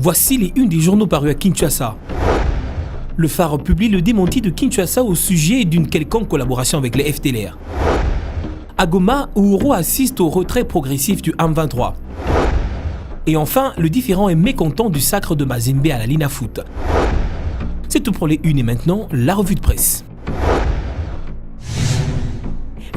Voici les unes des journaux parus à Kinshasa. Le Phare publie le démenti de Kinshasa au sujet d'une quelconque collaboration avec les FDLR. À Goma, Uhuru assiste au retrait progressif du M23. Et enfin, le différend est mécontent du sacre de Mazembe à la Linafoot. C'est tout pour les unes et maintenant, la revue de presse.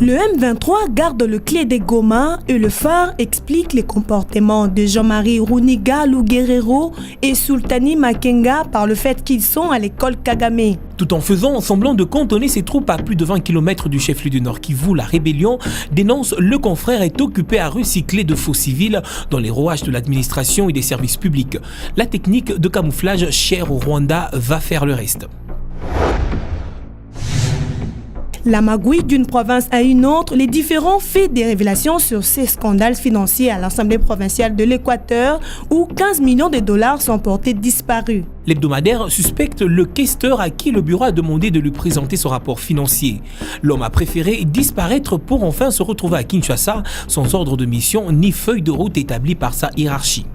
Le M23 garde le clé des Goma et le Phare explique les comportements de Jean-Marie Runiga Luguerero et Sultani Makenga par le fait qu'ils sont à l'école Kagame. Tout en faisant semblant de cantonner ses troupes à plus de 20 km du chef-lieu du Nord Kivu, la rébellion dénonce le confrère est occupé à recycler de faux civils dans les rouages de l'administration et des services publics. La technique de camouflage chère au Rwanda va faire le reste. La magouille d'une province à une autre, les différents faits des révélations sur ces scandales financiers à l'Assemblée provinciale de l'Équateur où 15 millions de dollars sont portés disparus. L'hebdomadaire suspecte le questeur à qui le bureau a demandé de lui présenter son rapport financier. L'homme a préféré disparaître pour enfin se retrouver à Kinshasa sans ordre de mission ni feuille de route établie par sa hiérarchie.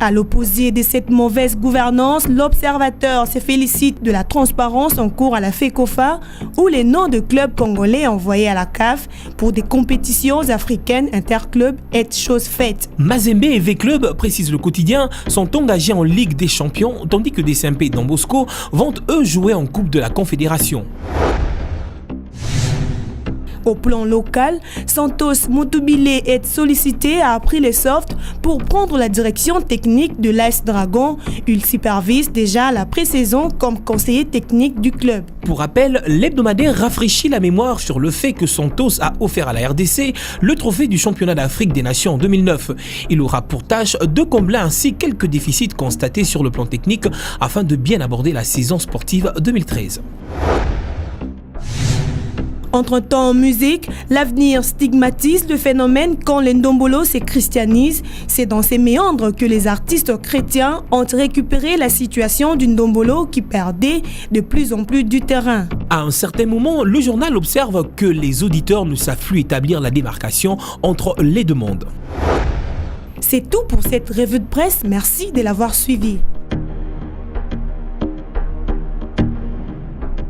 À l'opposé de cette mauvaise gouvernance, l'observateur se félicite de la transparence en cours à la FECOFA où les noms de clubs congolais envoyés à la CAF pour des compétitions africaines interclubs est chose faite. Mazembe et V-Club, précise le quotidien, sont engagés en Ligue des Champions tandis que des SMP et Don Bosco vont eux jouer en Coupe de la Confédération. Au plan local, Santos Motubile est sollicité à appris les softs pour prendre la direction technique de l'AS Dragon. Il supervise déjà la pré-saison comme conseiller technique du club. Pour rappel, l'hebdomadaire rafraîchit la mémoire sur le fait que Santos a offert à la RDC le trophée du championnat d'Afrique des Nations en 2009. Il aura pour tâche de combler ainsi quelques déficits constatés sur le plan technique afin de bien aborder la saison sportive 2013. Entre-temps en musique, l'avenir stigmatise le phénomène quand les ndombolo se christianisent. C'est dans ces méandres que les artistes chrétiens ont récupéré la situation du ndombolo qui perdait de plus en plus du terrain. À un certain moment, le journal observe que les auditeurs ne savent plus établir la démarcation entre les deux mondes. C'est tout pour cette revue de presse. Merci de l'avoir suivi.